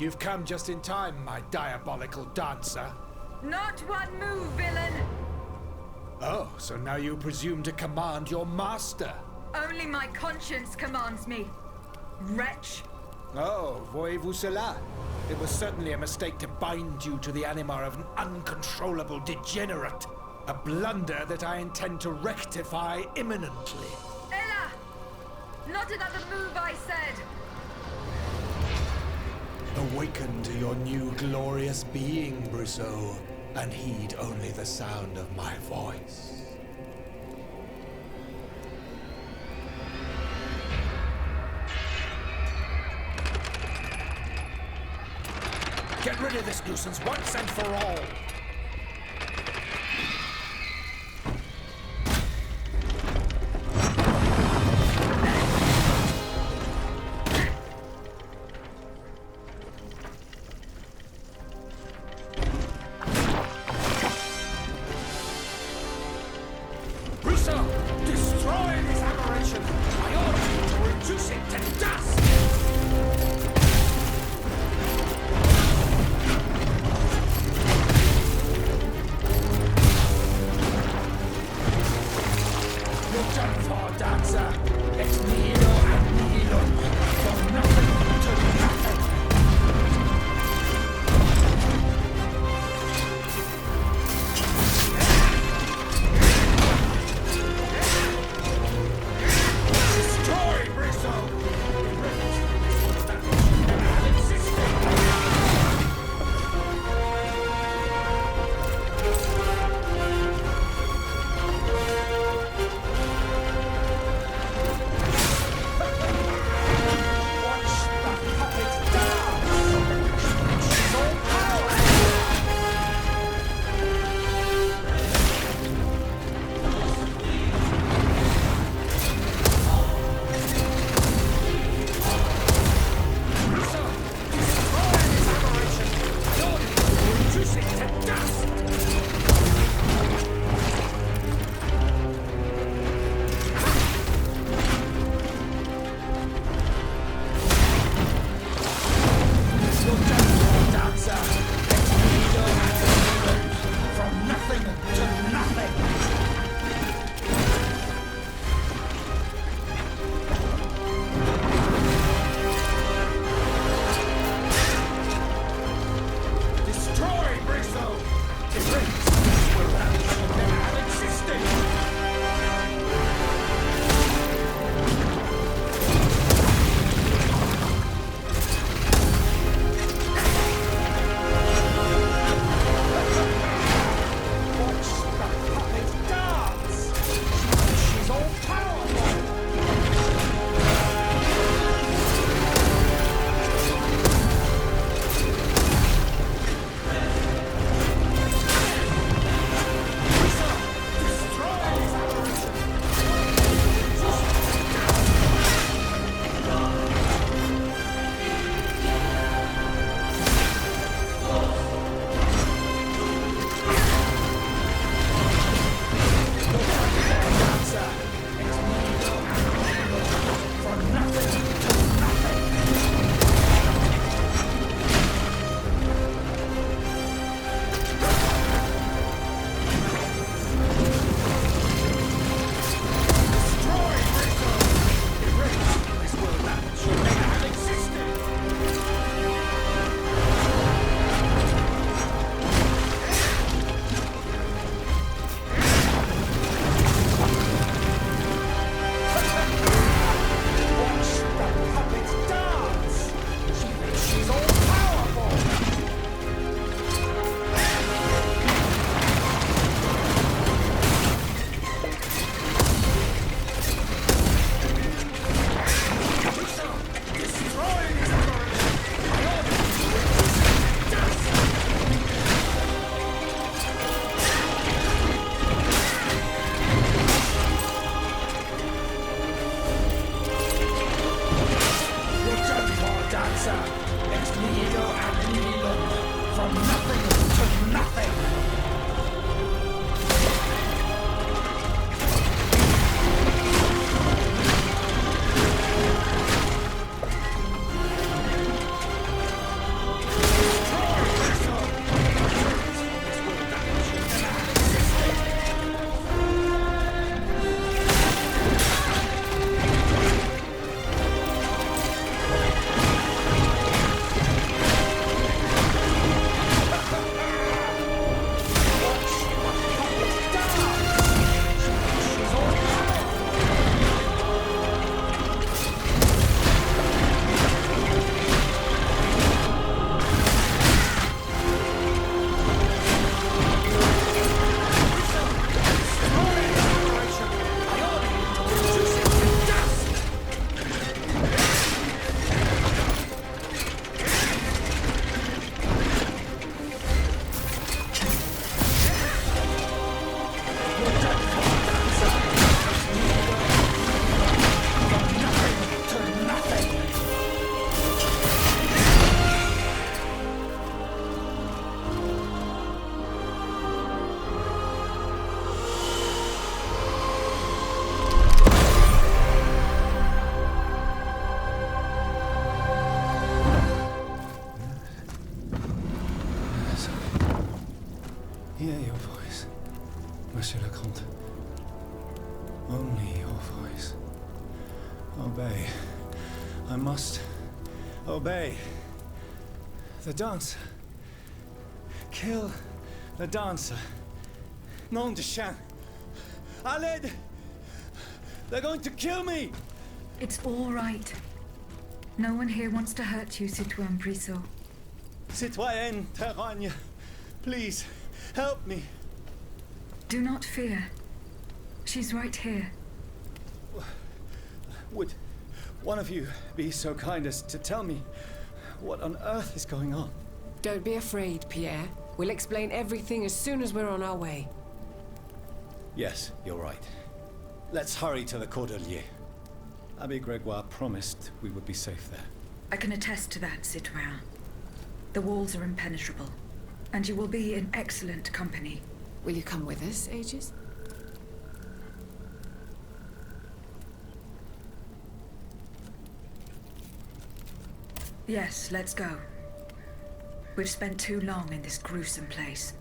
You've come just in time, my diabolical dancer. Not one move, villain! Oh, so now you presume to command your master? Only my conscience commands me, wretch. Oh, voyez-vous cela? It was certainly a mistake to bind you to the anima of an uncontrollable degenerate. A blunder that I intend to rectify imminently. Ella! Not another move, I said! Awaken to your new glorious being, Brissot, and heed only the sound of my voice. Get rid of this nuisance once and for all! Hear your voice, Monsieur le Comte. Only your voice. Obey. I must obey. The dancer. Kill the dancer. Nom de chien. Aled! They're going to kill me! It's all right. No one here wants to hurt you, Citoyen Brissot. Citoyenne Terragne, please, help me. Do not fear. She's right here. Would one of you be so kind as to tell me what on earth is going on? Don't be afraid, Pierre. We'll explain everything as soon as we're on our way. Yes, you're right. Let's hurry to the Cordelier. Abbe Gregoire promised we would be safe there. I can attest to that, Citoyen. The walls are impenetrable, and you will be in excellent company. Will you come with us, Aegis? Yes, let's go. We've spent too long in this gruesome place.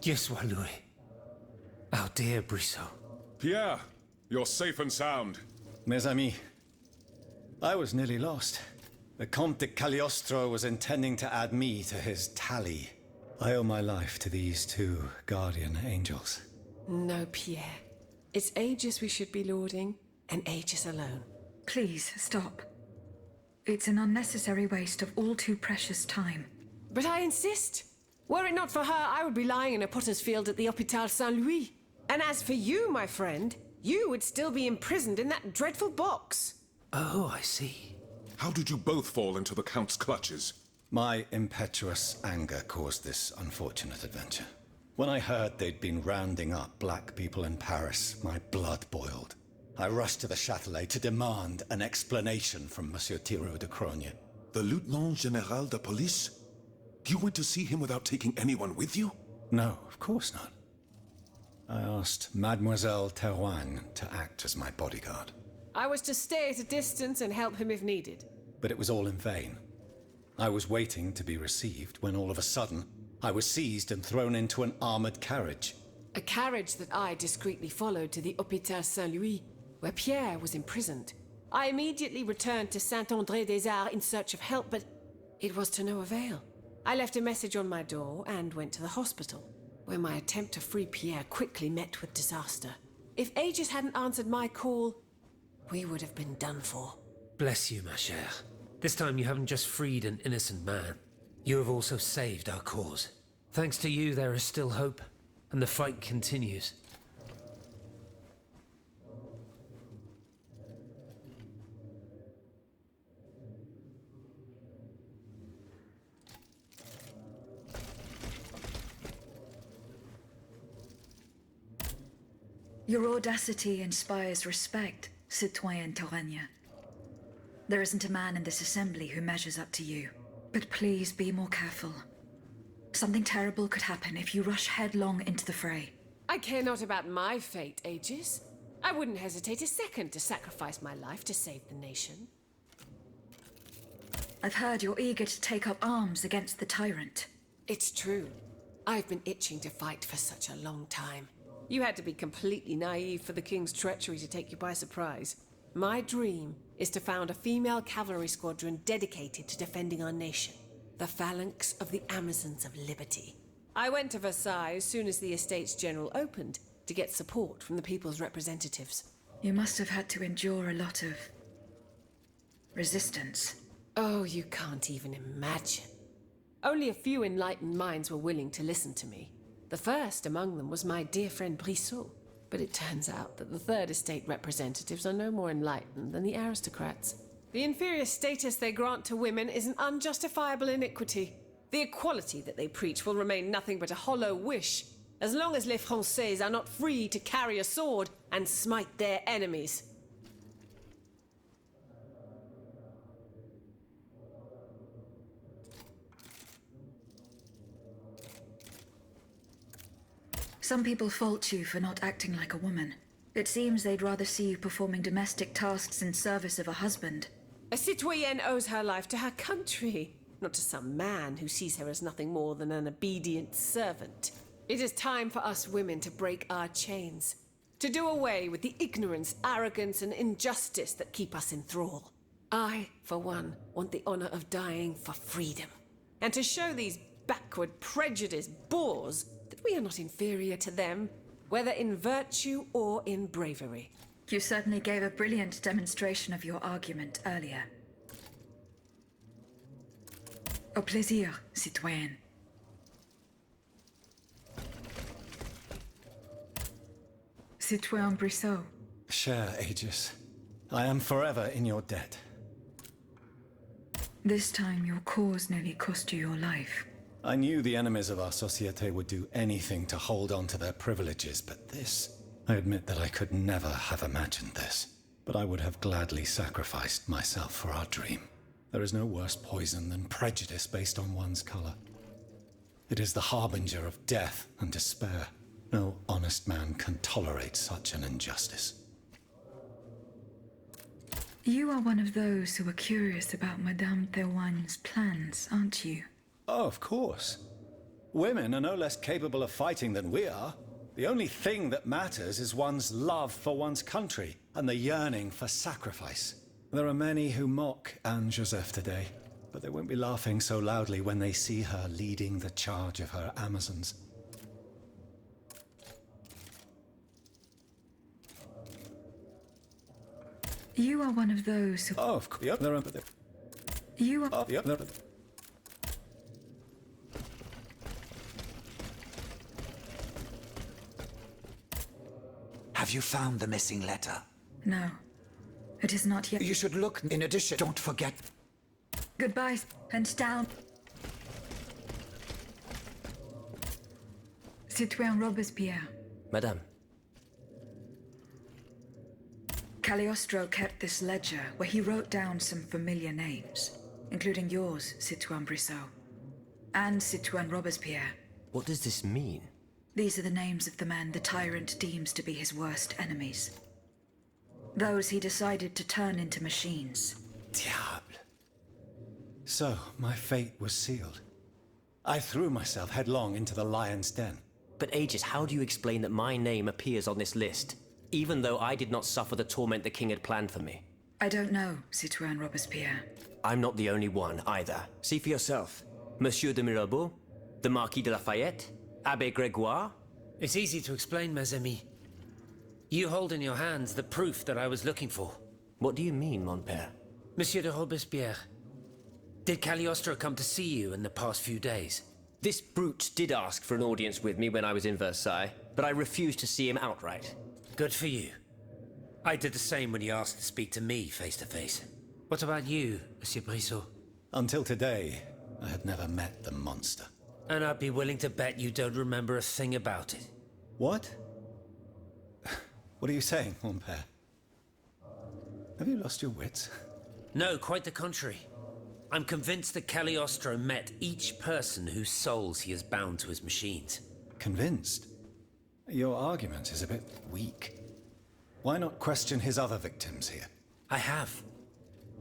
Dieu soit loué. Our dear Brissot. Pierre, you're safe and sound. Mes amis, I was nearly lost. The Comte de Cagliostro was intending to add me to his tally. I owe my life to these two guardian angels. No, Pierre. It's Aegis we should be lauding, and Aegis alone. Please, stop. It's an unnecessary waste of all too precious time. But I insist. Were it not for her, I would be lying in a potter's field at the Hôpital Saint-Louis. And as for you, my friend, you would still be imprisoned in that dreadful box. Oh, I see. How did you both fall into the Count's clutches? My impetuous anger caused this unfortunate adventure. When I heard they'd been rounding up black people in Paris, my blood boiled. I rushed to the Châtelet to demand an explanation from Monsieur Thiroux de Crogne. The Lieutenant General de Police? You went to see him without taking anyone with you? No, of course not. I asked Mademoiselle Terroigne to act as my bodyguard. I was to stay at a distance and help him if needed. But it was all in vain. I was waiting to be received when all of a sudden, I was seized and thrown into an armored carriage. A carriage that I discreetly followed to the Hôpital Saint-Louis, where Pierre was imprisoned. I immediately returned to Saint-André-des-Arts in search of help, but it was to no avail. I left a message on my door and went to the hospital, where my attempt to free Pierre quickly met with disaster. If Aegis hadn't answered my call, we would have been done for. Bless you, ma chère. This time you haven't just freed an innocent man. You have also saved our cause. Thanks to you, there is still hope, and the fight continues. Your audacity inspires respect, Citoyen Terragne. There isn't a man in this assembly who measures up to you. But please be more careful. Something terrible could happen if you rush headlong into the fray. I care not about my fate, Aegis. I wouldn't hesitate a second to sacrifice my life to save the nation. I've heard you're eager to take up arms against the tyrant. It's true. I've been itching to fight for such a long time. You had to be completely naive for the King's treachery to take you by surprise. My dream is to found a female cavalry squadron dedicated to defending our nation. The phalanx of the Amazons of Liberty. I went to Versailles as soon as the Estates General opened to get support from the people's representatives. You must have had to endure a lot of resistance. Oh, you can't even imagine. Only a few enlightened minds were willing to listen to me. The first among them was my dear friend Brissot. But it turns out that the Third Estate representatives are no more enlightened than the aristocrats. The inferior status they grant to women is an unjustifiable iniquity. The equality that they preach will remain nothing but a hollow wish, as long as les Français are not free to carry a sword and smite their enemies. Some people fault you for not acting like a woman. It seems they'd rather see you performing domestic tasks in service of a husband. A citoyenne owes her life to her country, not to some man who sees her as nothing more than an obedient servant. It is time for us women to break our chains, to do away with the ignorance, arrogance, and injustice that keep us in thrall. I, for one, want the honor of dying for freedom, and to show these backward, prejudiced boors that we are not inferior to them, whether in virtue or in bravery. You certainly gave a brilliant demonstration of your argument earlier. Au plaisir, citoyenne. Citoyen Brissot. Cher Aegis, I am forever in your debt. This time your cause nearly cost you your life. I knew the enemies of our société would do anything to hold on to their privileges, but this... I admit that I could never have imagined this, but I would have gladly sacrificed myself for our dream. There is no worse poison than prejudice based on one's color. It is the harbinger of death and despair. No honest man can tolerate such an injustice. You are one of those who are curious about Madame Théoine's plans, aren't you? Oh, of course. Women are no less capable of fighting than we are. The only thing that matters is one's love for one's country and the yearning for sacrifice. There are many who mock Anne-Josèphe today, but they won't be laughing so loudly when they see her leading the charge of her Amazons. You are one of those who... Oh, of course. Yep, there are... You are... Oh, yep, there are... Have you found the missing letter? No. It is not yet... You should look. In addition, don't forget... Goodbye, and down. Citoyen Robespierre. Madame. Cagliostro kept this ledger where he wrote down some familiar names, including yours, Citoyen Brissot, and Citoyen Robespierre. What does this mean? These are the names of the men the tyrant deems to be his worst enemies. Those he decided to turn into machines. Diable. So, my fate was sealed. I threw myself headlong into the lion's den. But Aegis, how do you explain that my name appears on this list, even though I did not suffer the torment the king had planned for me? I don't know, Citoyen Robespierre. I'm not the only one, either. See for yourself. Monsieur de Mirabeau, the Marquis de Lafayette, Abbé Grégoire. It's easy to explain, mes amis. You hold in your hands the proof that I was looking for. What do you mean, mon père? Monsieur de Robespierre, did Cagliostro come to see you in the past few days? This brute did ask for an audience with me when I was in Versailles, but I refused to see him outright. Good for you. I did the same when he asked to speak to me face to face. What about you, Monsieur Brissot? Until today, I had never met the monster. And I'd be willing to bet you don't remember a thing about it. What? What are you saying, mon père? Have you lost your wits? No, quite the contrary. I'm convinced that Cagliostro met each person whose souls he has bound to his machines. Convinced? Your argument is a bit weak. Why not question his other victims here? I have.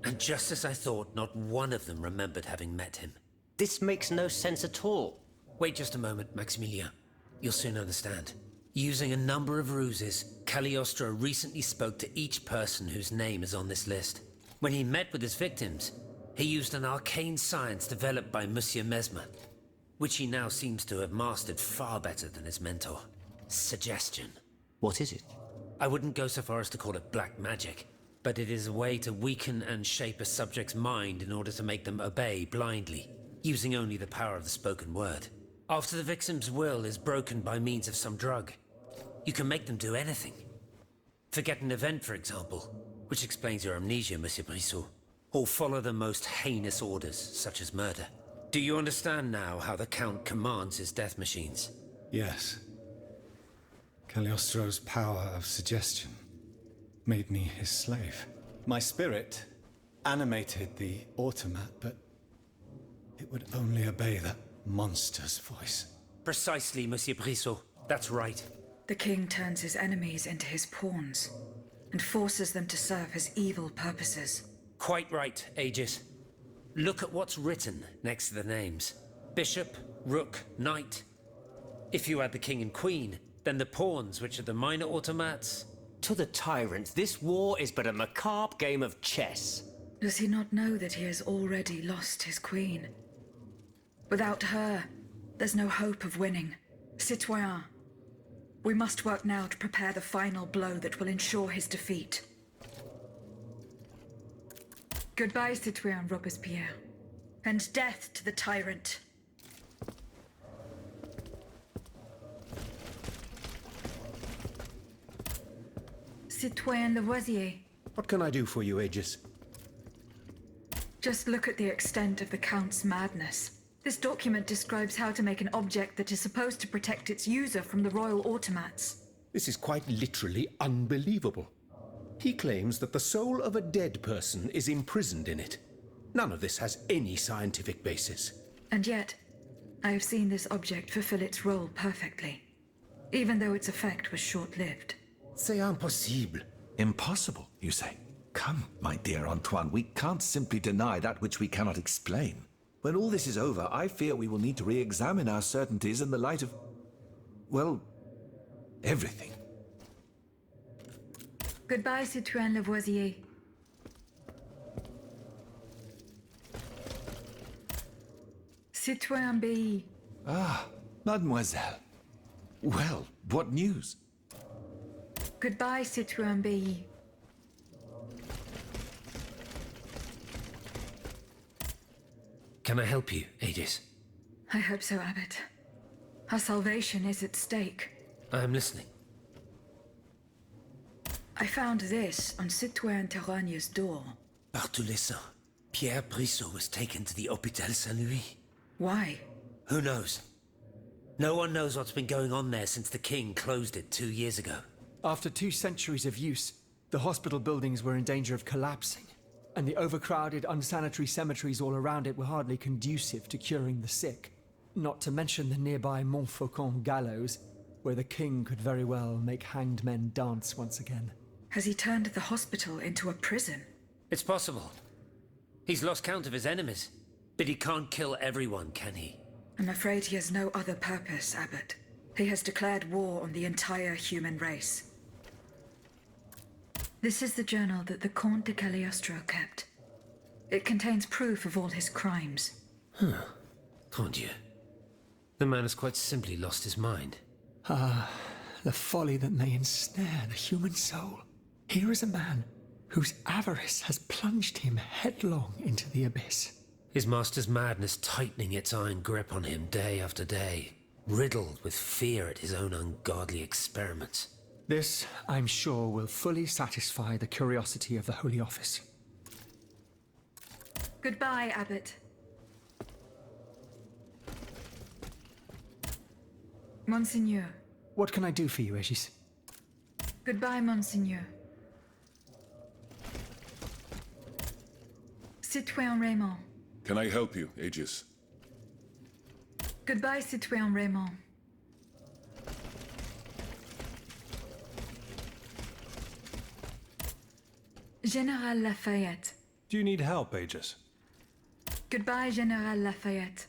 And just as I thought, not one of them remembered having met him. This makes no sense at all. Wait just a moment, Maximilien. You'll soon understand. Using a number of ruses, Cagliostro recently spoke to each person whose name is on this list. When he met with his victims, he used an arcane science developed by Monsieur Mesmer, which he now seems to have mastered far better than his mentor. Suggestion. What is it? I wouldn't go so far as to call it black magic, but it is a way to weaken and shape a subject's mind in order to make them obey blindly, using only the power of the spoken word. After the victim's will is broken by means of some drug, you can make them do anything. Forget an event, for example, which explains your amnesia, Monsieur Brissot, or follow the most heinous orders, such as murder. Do you understand now how the Count commands his death machines? Yes. Cagliostro's power of suggestion made me his slave. My spirit animated the automat, but it would only obey that monster's voice. Precisely, Monsieur Brissot. That's right. The king turns his enemies into his pawns and forces them to serve his evil purposes. Quite right, Aegis. Look at what's written next to the names. Bishop, rook, knight. If you add the king and queen, then the pawns, which are the minor automats. To the tyrant, this war is but a macabre game of chess. Does he not know that he has already lost his queen? Without her, there's no hope of winning. Citoyen, we must work now to prepare the final blow that will ensure his defeat. Goodbye, Citoyen Robespierre, and death to the tyrant. Citoyen Lavoisier. What can I do for you, Aegis? Just look at the extent of the Count's madness. This document describes how to make an object that is supposed to protect its user from the royal automats. This is quite literally unbelievable. He claims that the soul of a dead person is imprisoned in it. None of this has any scientific basis. And yet, I have seen this object fulfill its role perfectly, even though its effect was short-lived. C'est impossible. Impossible, you say? Come, my dear Antoine, we can't simply deny that which we cannot explain. When all this is over, I fear we will need to re-examine our certainties in the light of, well, everything. Goodbye, Citoyen Lavoisier. Citoyen Bay. Ah, mademoiselle. Well, what news? Goodbye, Citoyen Bay. Can I help you, Aegis? I hope so, Abbot. Our salvation is at stake. I am listening. I found this on Citoyen Terragne's door. Par tous les saints, Pierre-Brissot was taken to the Hôpital Saint-Louis. Why? Who knows? No one knows what's been going on there since the king closed it 2 years ago. After 2 centuries of use, the hospital buildings were in danger of collapsing, and the overcrowded, unsanitary cemeteries all around it were hardly conducive to curing the sick. Not to mention the nearby Montfaucon gallows, where the king could very well make hanged men dance once again. Has he turned the hospital into a prison? It's possible. He's lost count of his enemies, but he can't kill everyone, can he? I'm afraid he has no other purpose, Abbot. He has declared war on the entire human race. This is the journal that the Comte de Cagliostro kept. It contains proof of all his crimes. Huh. Mon Dieu. The man has quite simply lost his mind. Ah, the folly that may ensnare the human soul. Here is a man whose avarice has plunged him headlong into the abyss. His master's madness tightening its iron grip on him day after day, riddled with fear at his own ungodly experiments. This, I'm sure, will fully satisfy the curiosity of the Holy Office. Goodbye, Abbot. Monseigneur. What can I do for you, Aegis? Goodbye, Monseigneur. Citoyen Raymond. Can I help you, Aegis? Goodbye, Citoyen Raymond. Général Lafayette. Do you need help, Aegis? Goodbye, Général Lafayette.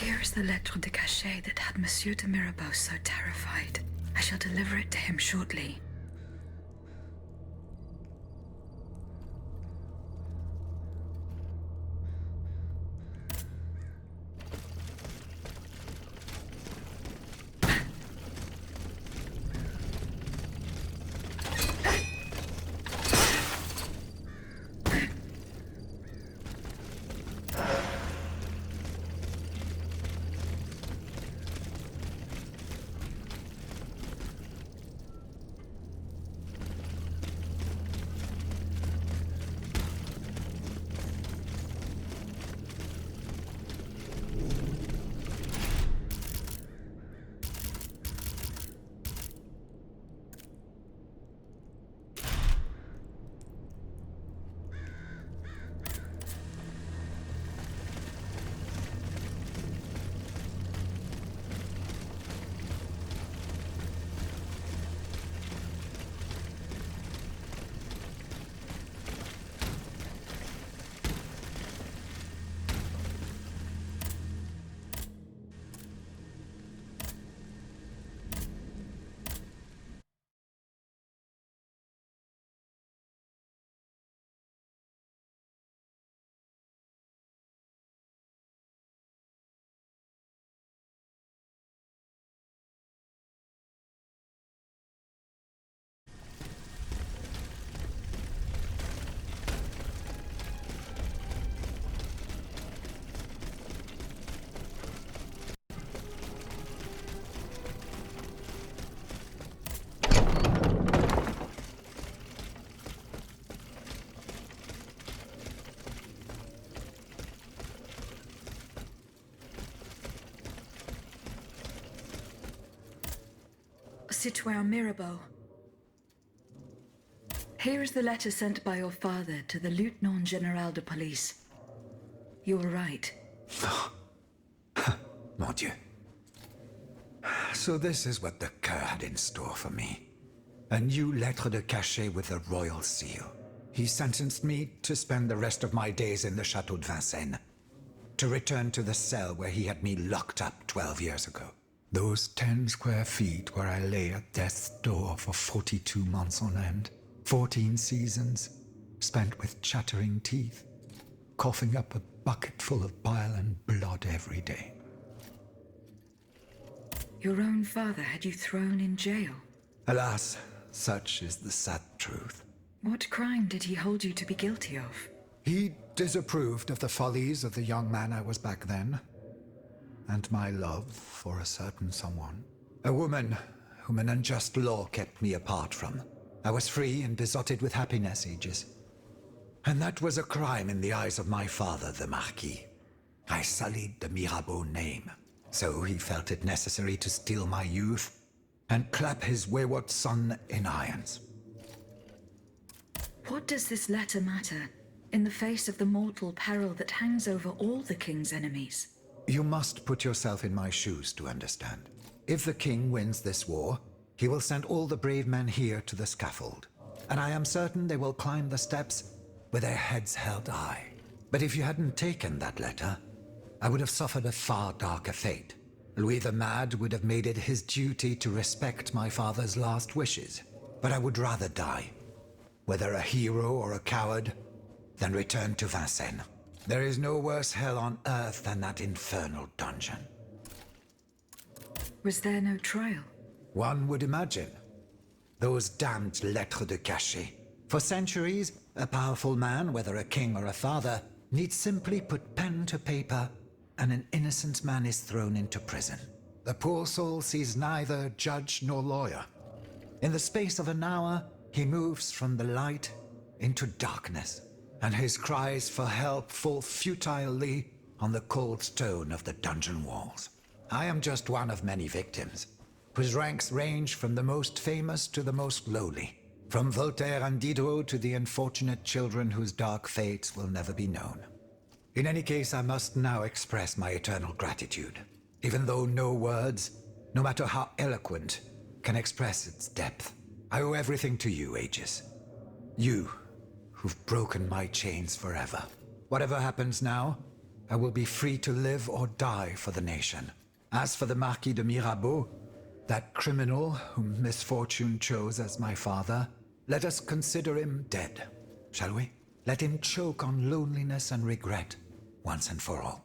Here is the lettre de cachet that had Monsieur de Mirabeau so terrified. I shall deliver it to him shortly. Citoyen Mirabeau. Here is the letter sent by your father to the Lieutenant General de Police. You were right. Mon Dieu. So this is what the cur had in store for me. A new lettre de cachet with a royal seal. He sentenced me to spend the rest of my days in the Chateau de Vincennes. To return to the cell where he had me locked up 12 years ago. Those 10 square feet where I lay at death's door for 42 months on end. 14 seasons, spent with chattering teeth, coughing up a bucket full of bile and blood every day. Your own father had you thrown in jail? Alas, such is the sad truth. What crime did he hold you to be guilty of? He disapproved of the follies of the young man I was back then, and my love for a certain someone. A woman whom an unjust law kept me apart from. I was free and besotted with happiness ages. And that was a crime in the eyes of my father, the Marquis. I sullied the Mirabeau name, so he felt it necessary to steal my youth and clap his wayward son in irons. What does this letter matter, in the face of the mortal peril that hangs over all the king's enemies? You must put yourself in my shoes to understand. If the king wins this war, he will send all the brave men here to the scaffold. And I am certain they will climb the steps with their heads held high. But if you hadn't taken that letter, I would have suffered a far darker fate. Louis the Mad would have made it his duty to respect my father's last wishes. But I would rather die, whether a hero or a coward, than return to Vincennes. There is no worse hell on earth than that infernal dungeon. Was there no trial? One would imagine. Those damned lettres de cachet. For centuries, a powerful man, whether a king or a father, needs simply put pen to paper, and an innocent man is thrown into prison. The poor soul sees neither judge nor lawyer. In the space of an hour, he moves from the light into darkness, and his cries for help fall futilely on the cold stone of the dungeon walls. I am just one of many victims, whose ranks range from the most famous to the most lowly, from Voltaire and Diderot to the unfortunate children whose dark fates will never be known. In any case, I must now express my eternal gratitude, even though no words, no matter how eloquent, can express its depth. I owe everything to you, Aegis. You, who've broken my chains forever. Whatever happens now, I will be free to live or die for the nation. As for the Marquis de Mirabeau, that criminal whom misfortune chose as my father, let us consider him dead, shall we? Let him choke on loneliness and regret, once and for all.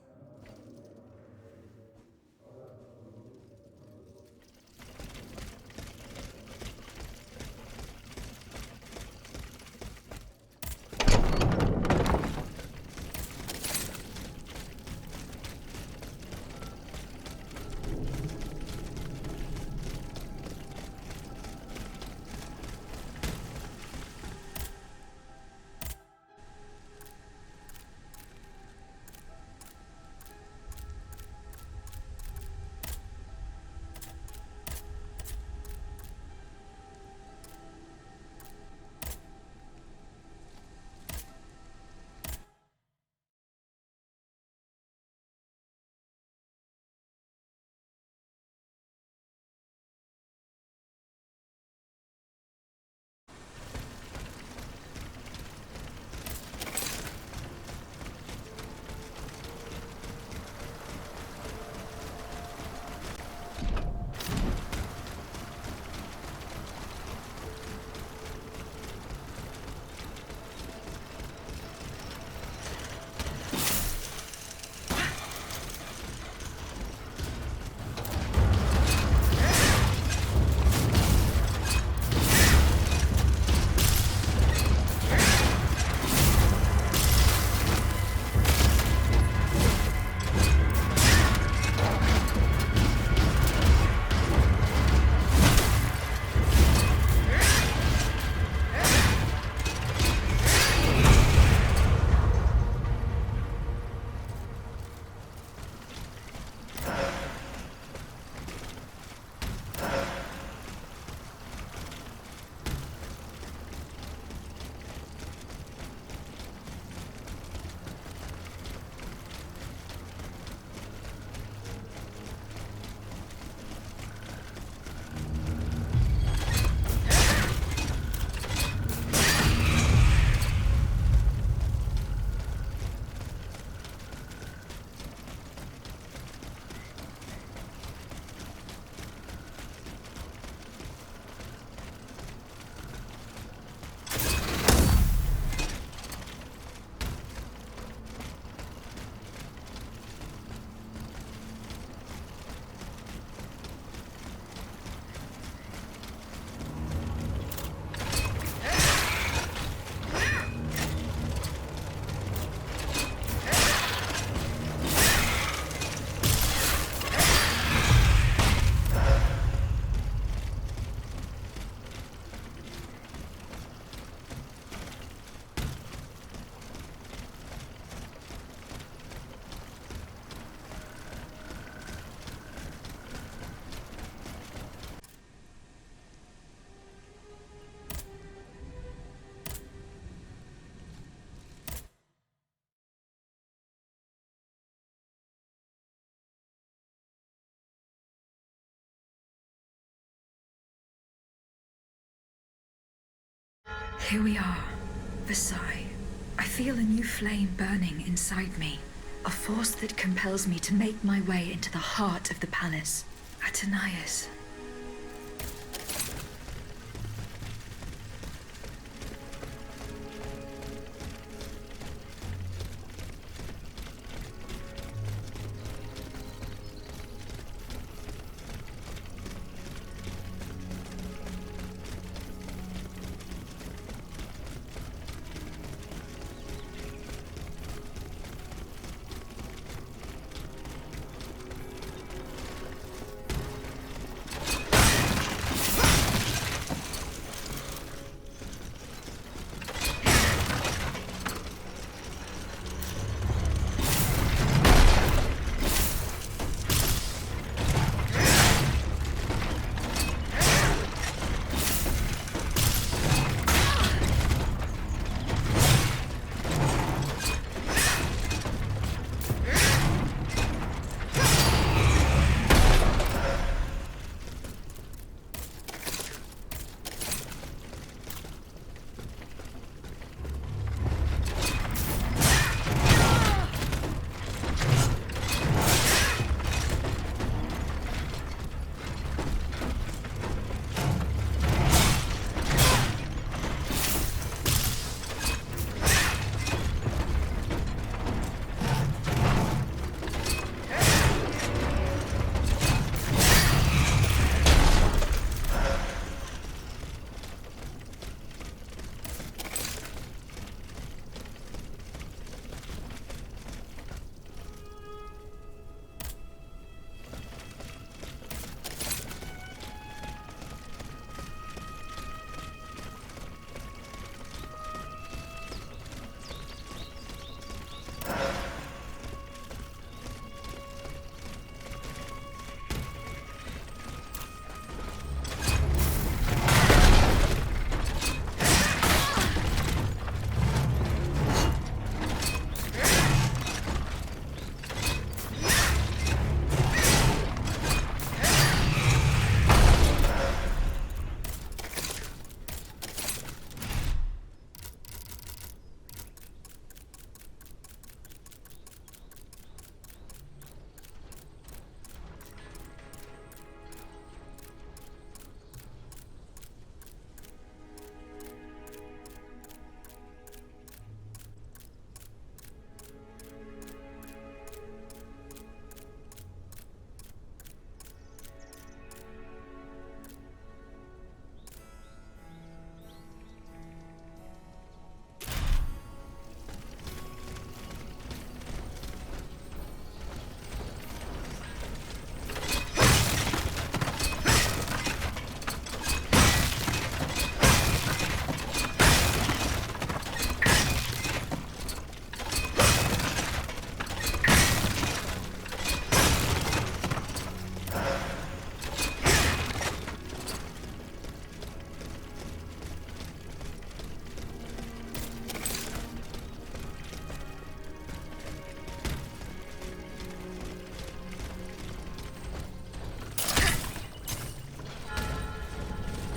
Here we are, Versailles. I feel a new flame burning inside me. A force that compels me to make my way into the heart of the palace. Athenais.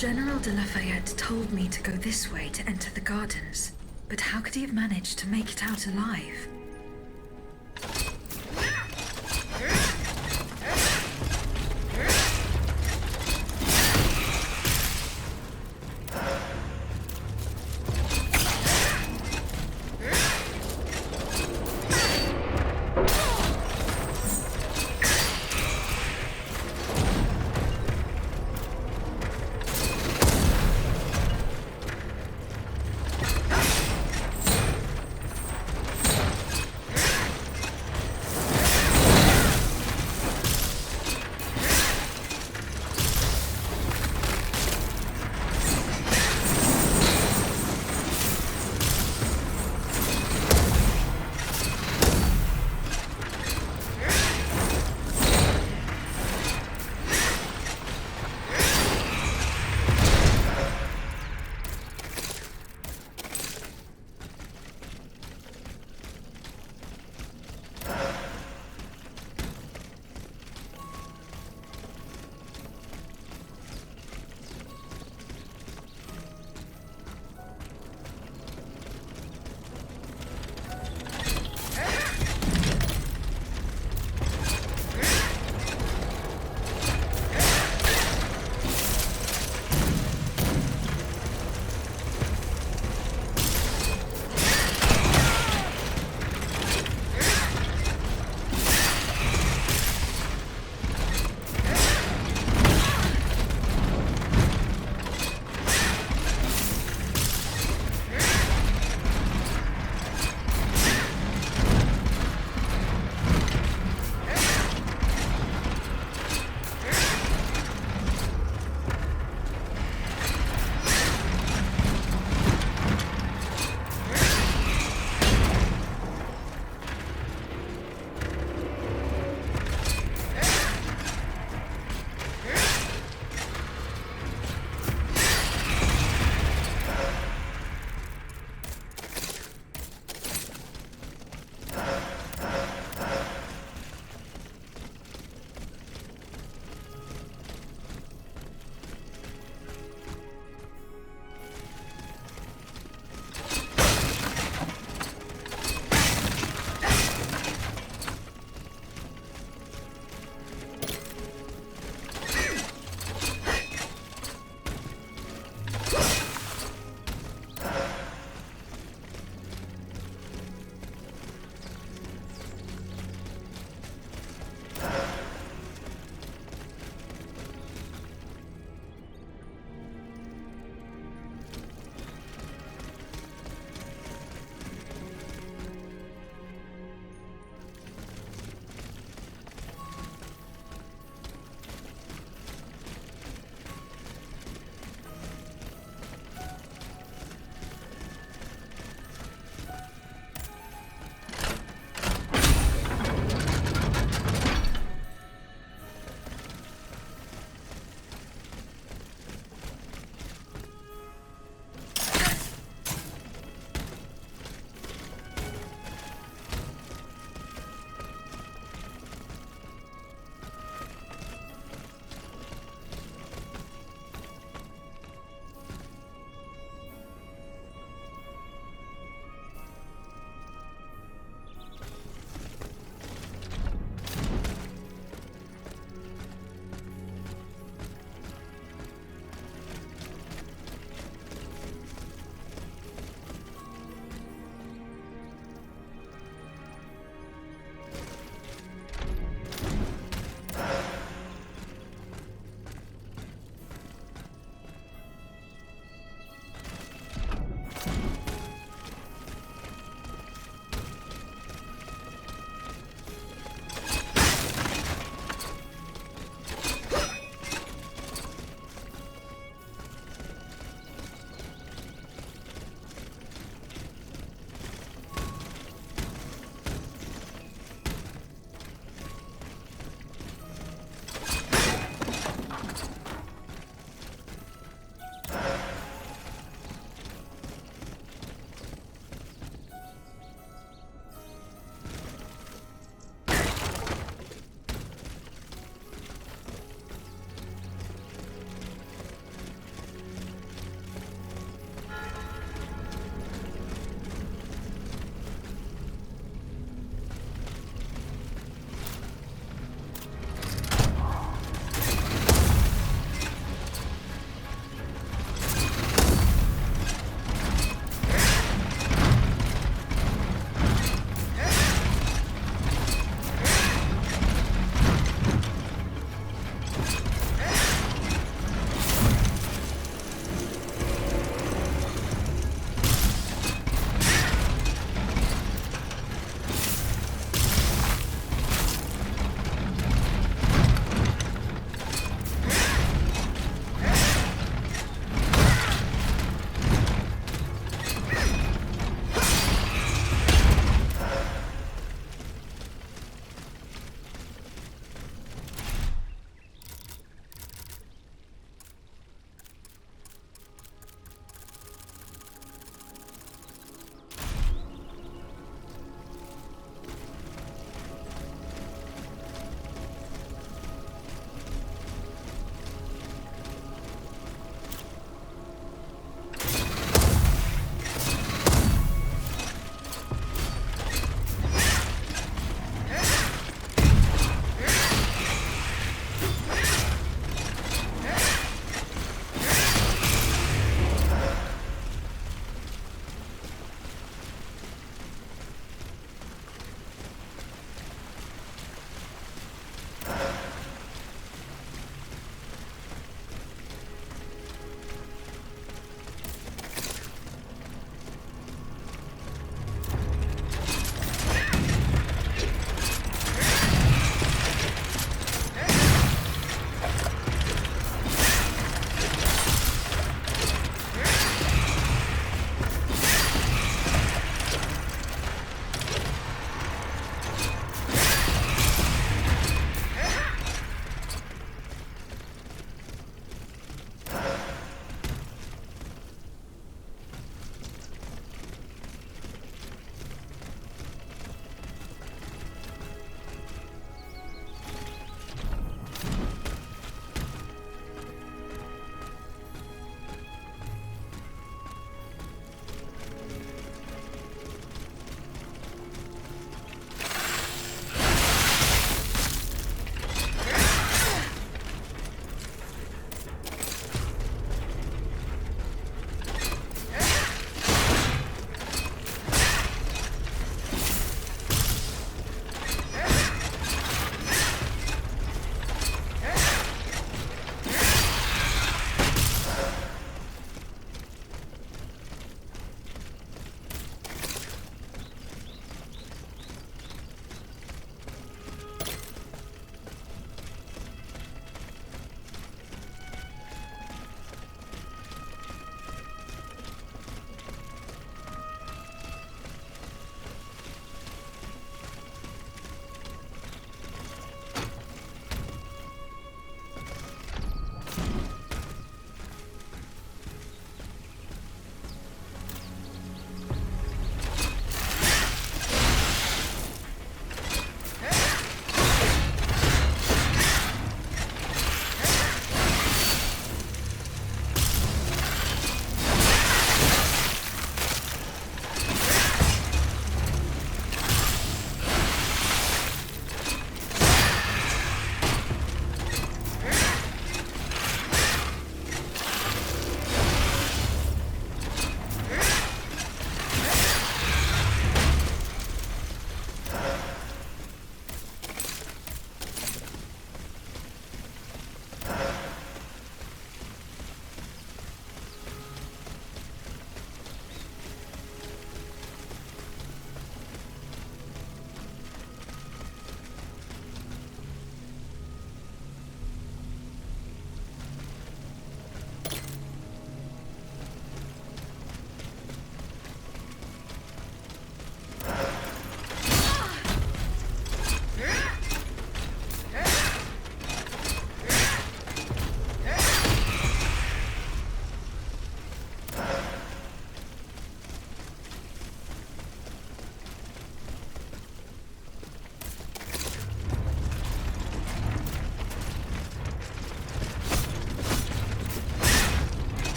General de Lafayette told me to go this way to enter the gardens, but how could he have managed to make it out alive?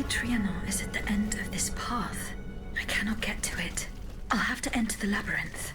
Petit Trianon is at the end of this path. I cannot get to it. I'll have to enter the labyrinth.